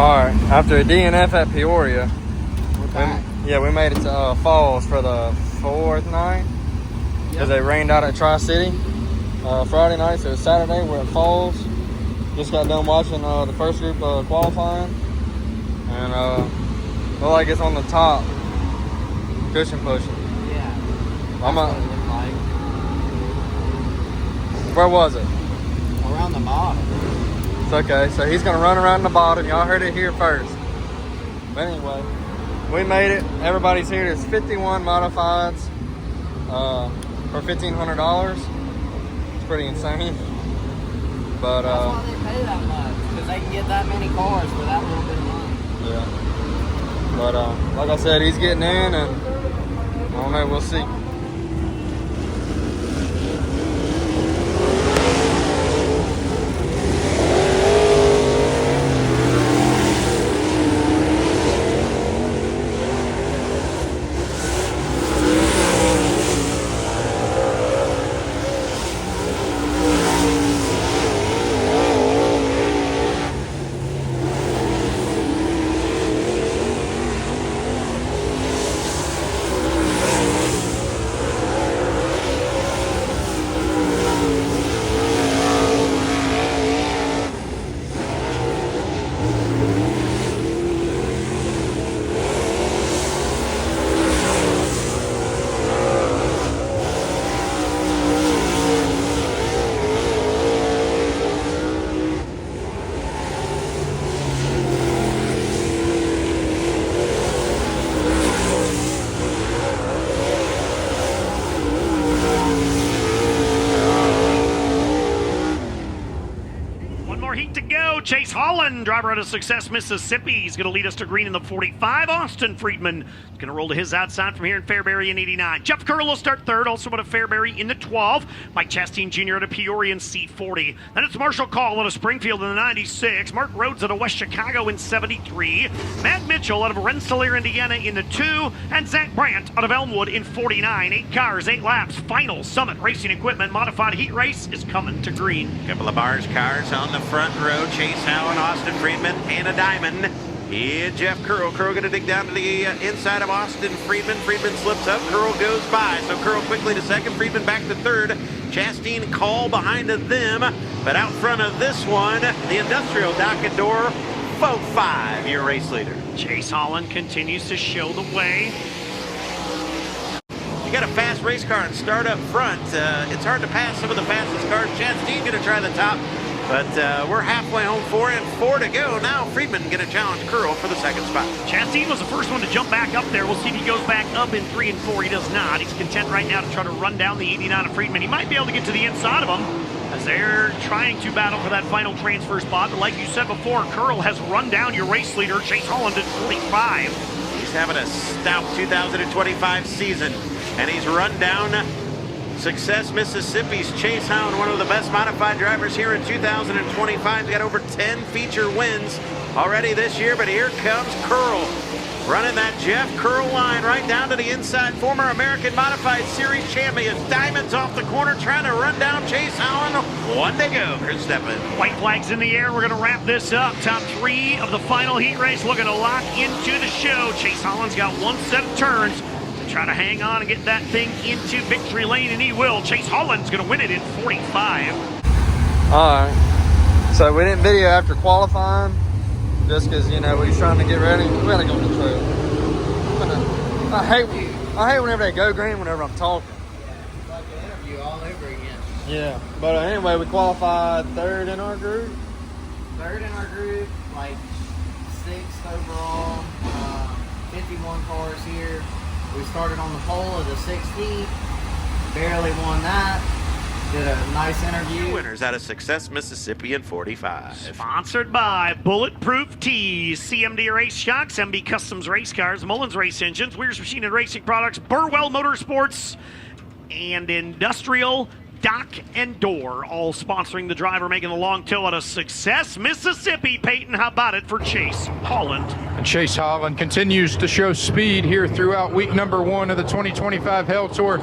Alright, after a DNF at Peoria, we made it to Falls for the 4th night because they rained out at Tri-City Friday night, so Saturday we're at Falls. Just got done watching the first group qualifying, and look like it's on the top, cushion pushing. Yeah, I'm what it looked like. Where was it? Around the bottom. It's okay, so he's gonna run around the bottom. Y'all heard it here first. But anyway, we made it. Everybody's here. There's 51 modifieds for $1,500. It's pretty insane. But that's why they pay that much, because they can get that many cars for that little bit of money. Yeah. But like I said, he's getting in, and I don't know. We'll see. Chase Holland, driver out of Success, Mississippi. He's going to lead us to green in the 45. Austin Friedman is going to roll to his outside from here in Fairbury in 89. Jeff Curl will start third, also out of Fairbury in the 12. Mike Chastain Jr. out of Peoria in C40. Then it's Marshall Call out of Springfield in the 96. Mark Rhodes out of West Chicago in 73. Matt Mitchell out of Rensselaer, Indiana in the 2. And Zach Brandt out of Elmwood in 49. 8 cars, 8 laps. Final Summit Racing Equipment Modified Heat Race is coming to green. Couple of bars cars on the front row. Chase Howland, Austin Friedman, and a diamond. Here, Jeff Curl. Curl going to dig down to the inside of Austin Friedman. Friedman slips up. Curl goes by. So Curl quickly to second. Friedman back to third. Chastain Call behind them. But out front of this one, the Industrial Docket Door, 4-5, your race leader. Chase Holland continues to show the way. You got a fast race car and start up front. It's hard to pass some of the fastest cars. Chastain going to try the top. But we're halfway home, 4 and 4 to go. Now Friedman going to challenge Curl for the second spot. Chastain was the first one to jump back up there. We'll see if he goes back up in 3 and 4. He does not. He's content right now to try to run down the 89 of Friedman. He might be able to get to the inside of him as they're trying to battle for that final transfer spot. But like you said before, Curl has run down your race leader, Chase Holland, at 45. He's having a stout 2025 season, and he's run down Success Mississippi's Chase Hound, one of the best modified drivers here in 2025. He's got over 10 feature wins already this year, but here comes Curl. Running that Jeff Curl line right down to the inside. Former American Modified Series champion. Diamonds off the corner trying to run down Chase Hound. 1 to go. Chris Steppen. White flags in the air. We're going to wrap this up. Top 3 of the final heat race looking to lock into the show. Chase Holland's got 1 set of turns. Try to hang on and get that thing into victory lane, and he will. Chase Holland's going to win it in 45. All right. So we didn't video after qualifying just because, you know, we was trying to get ready. We got to go on the trail. I hate whenever they go green whenever I'm talking. Yeah, it's like an interview all over again. Yeah. But anyway, we qualified 3rd in our group. 3rd in our group, like 6th overall. 51 cars here. We started on the pole of the 16th, barely won that. Did a nice interview. Winners out of Success Mississippi in 45. Sponsored by Bulletproof Tees, CMD Race Shocks, MB Customs Race Cars, Mullins Race Engines, Weir's Machine and Racing Products, Burwell Motorsports, and Industrial Dock and Door, all sponsoring the driver making the long tow out of Success Mississippi. Peyton, how about it for Chase Holland? And Chase Holland continues to show speed here throughout week number 1 of the 2025 Hell Tour.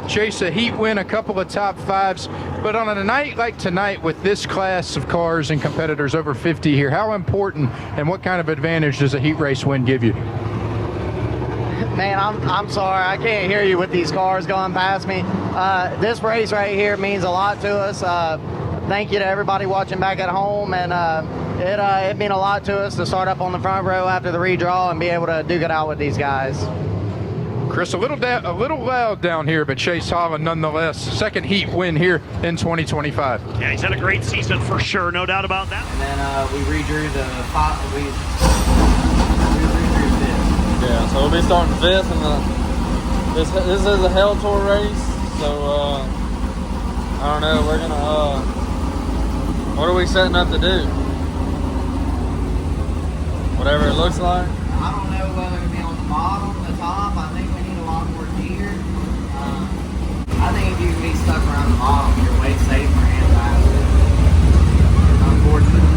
Chase, a heat win, a couple of top fives, but on a night like tonight with this class of cars and competitors over 50 here, how important and what kind of advantage does a heat race win give you? Man, I'm sorry, I can't hear you with these cars going past me. This race right here means a lot to us. Thank you to everybody watching back at home, and it meant a lot to us to start up on the front row after the redraw and be able to duke it out with these guys. Chris, a little loud down here, but Chase Holland nonetheless, second heat win here in 2025. Yeah, he's had a great season for sure, no doubt about that. And then we redrew the we redrew fifth. Yeah, so we'll be starting fifth, and this is a Hell Tour race. So I don't know. We're gonna what are we setting up to do? Whatever it looks like. I don't know whether to be on the bottom, the top. I think we need a lot more gear. I think if you can be stuck around the bottom, you're way safer and faster. Unfortunately.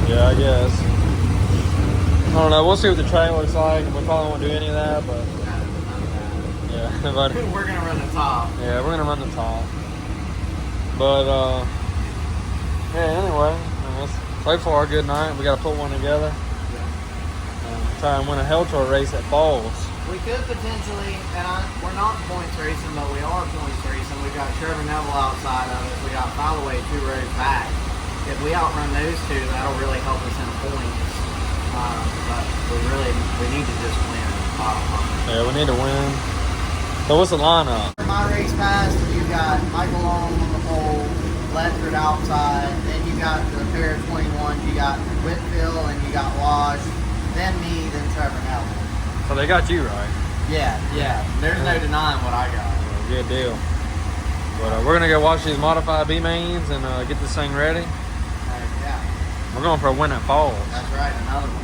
Yeah, I guess. I don't know. We'll see what the train looks like. We probably won't do any of that, but yeah, but we're gonna run the top. Yeah, we're gonna run the top. But yeah. Anyway, so far a good night. We got to put one together. Try and win a Hell Tour race at Falls. We could potentially, and we're not points racing, but we are points racing. We've got Trevor Neville outside of us. We got Fallaway 2 rows back. If we outrun those two, that'll really help us in points. But we need to just win. Yeah, we need to win. So what's the lineup? For my race pass, you got Michael Long on the pole, Ledford outside, then you got the pair of 21s, you got Whitfield, and you got Wash, then me, then Trevor Neville. So they got you right. Yeah. There's no denying what I got. Good deal. But we're gonna go watch these modified B mains and get this thing ready. Yeah. We're going for a win at Falls. That's right, another one.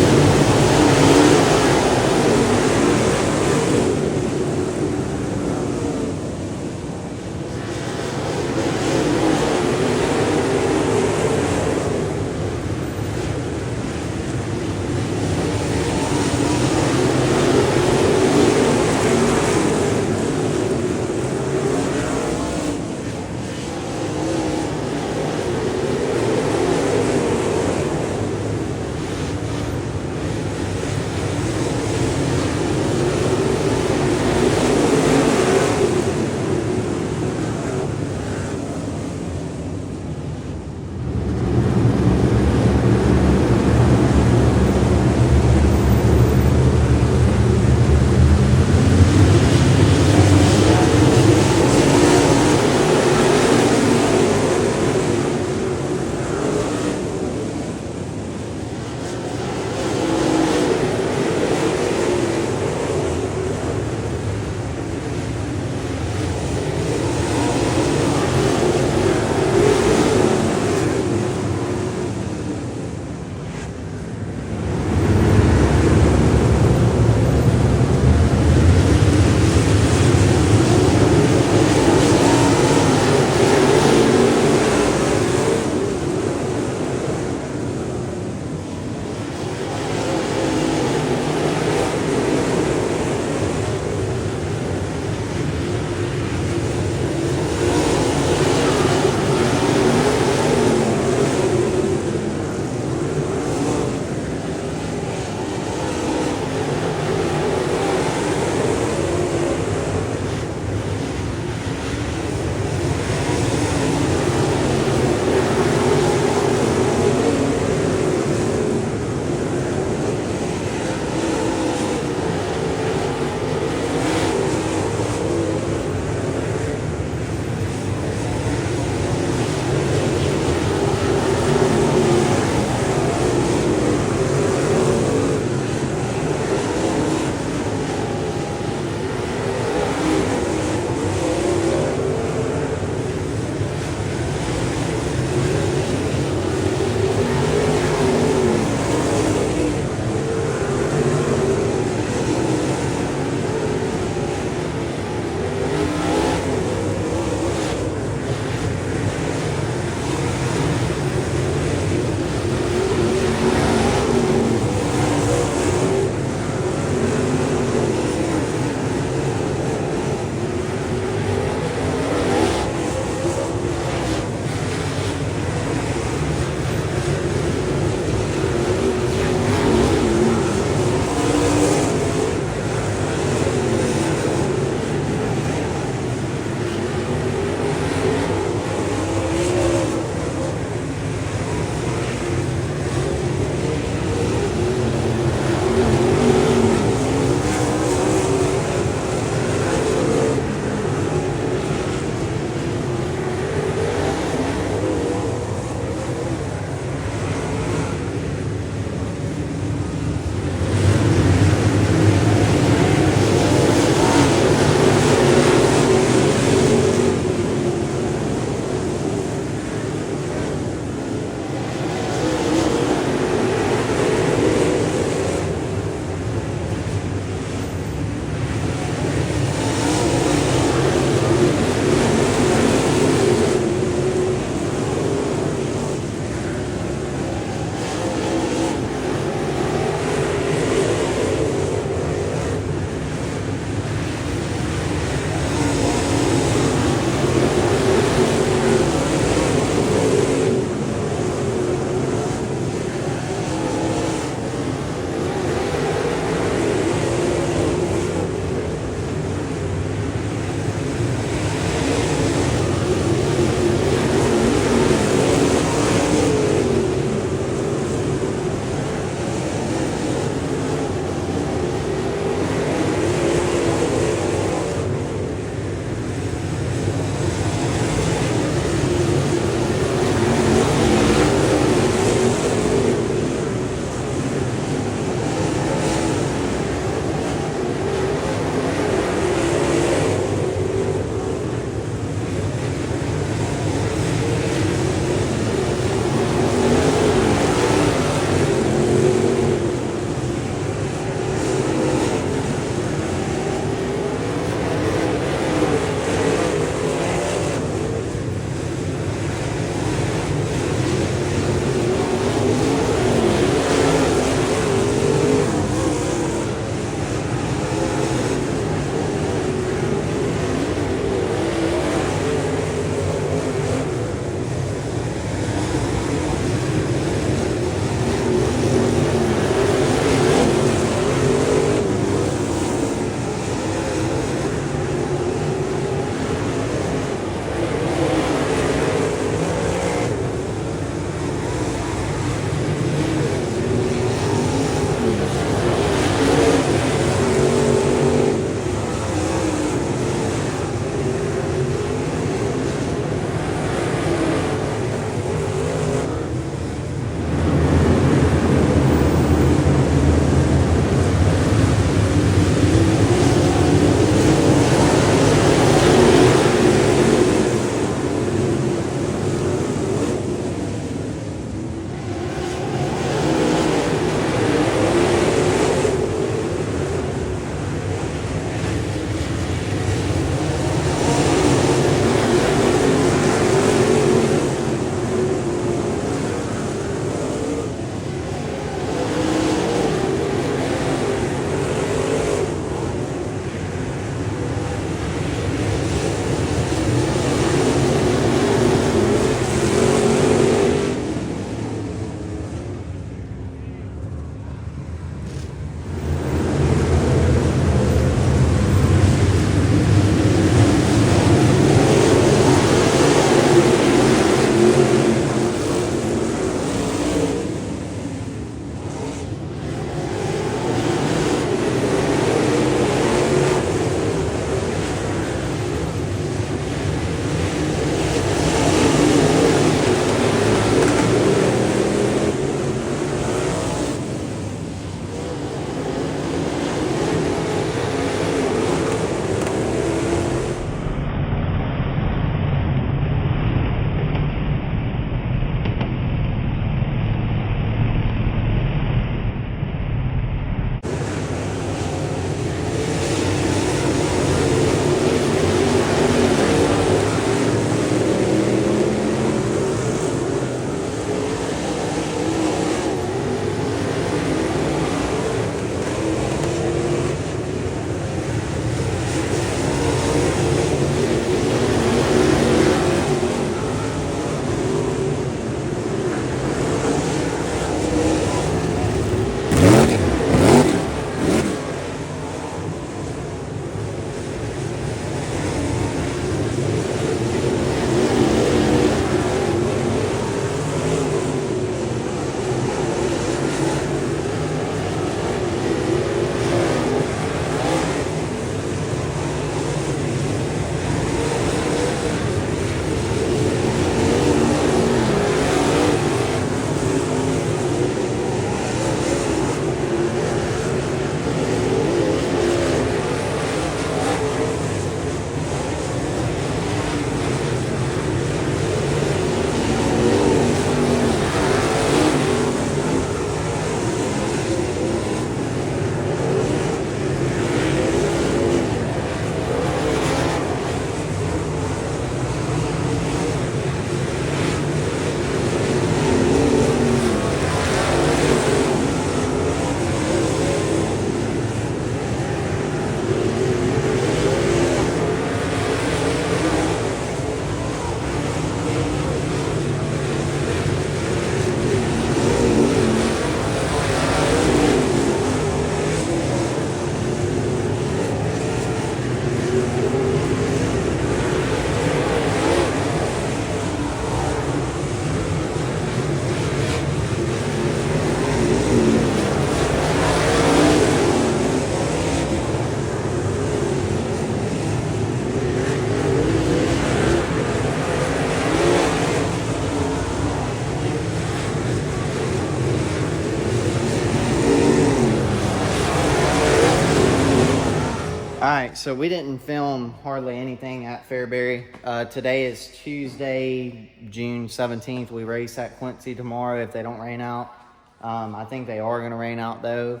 right, so we didn't film hardly anything at Fairbury. Today is Tuesday, June 17th. We race at Quincy tomorrow if they don't rain out. I think they are going to rain out, though.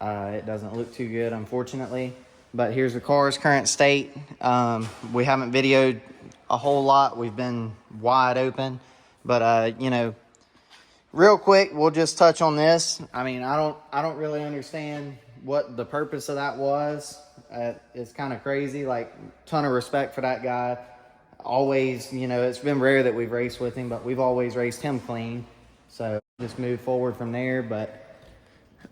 It doesn't look too good, unfortunately. But here's the car's current state. We haven't videoed a whole lot. We've been wide open. But, you know, real quick, we'll just touch on this. I mean, I don't really understand what the purpose of that was. It's kind of crazy. Like, ton of respect for that guy. Always, you know, it's been rare that we've raced with him, but we've always raced him clean. So just move forward from there. But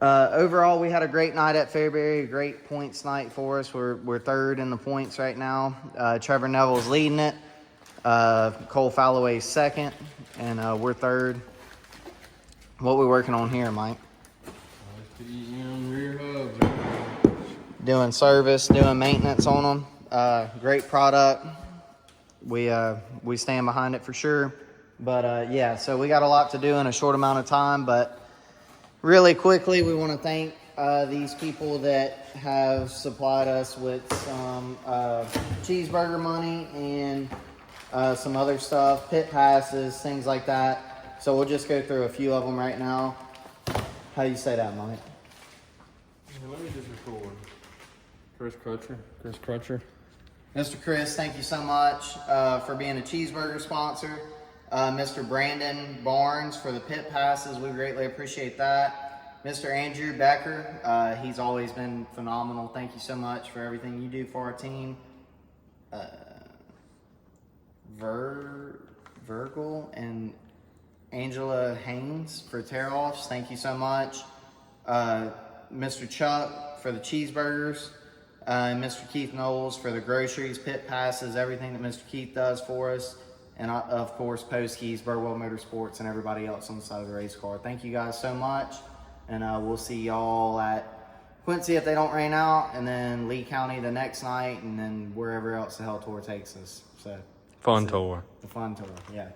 overall, we had a great night at Fairbury. A great points night for us. We're third in the points right now. Trevor Neville's leading it. Cole Falloway's second, and we're third. What we working on here, Mike? Rear hubs. Doing service, doing maintenance on them. Great product. We stand behind it for sure. But yeah, so we got a lot to do in a short amount of time. But really quickly, we want to thank these people that have supplied us with some cheeseburger money and some other stuff, pit passes, things like that. So we'll just go through a few of them right now. How do you say that, Mike? Let me just record. Chris Crutcher. Mr. Chris, thank you so much for being a cheeseburger sponsor. Mr. Brandon Barnes for the pit passes. We greatly appreciate that. Mr. Andrew Becker, he's always been phenomenal. Thank you so much for everything you do for our team. Virgil and Angela Haynes for tear-offs. Thank you so much. Mr. Chuck for the cheeseburgers. And Mr. Keith Knowles for the groceries, pit passes, everything that Mr. Keith does for us. And of course, Post Keys, Burwell Motorsports, and everybody else on the side of the race car. Thank you guys so much. And we'll see y'all at Quincy if they don't rain out, and then Lee County the next night, and then wherever else the hell tour takes us. So Fun tour. the fun tour, yeah.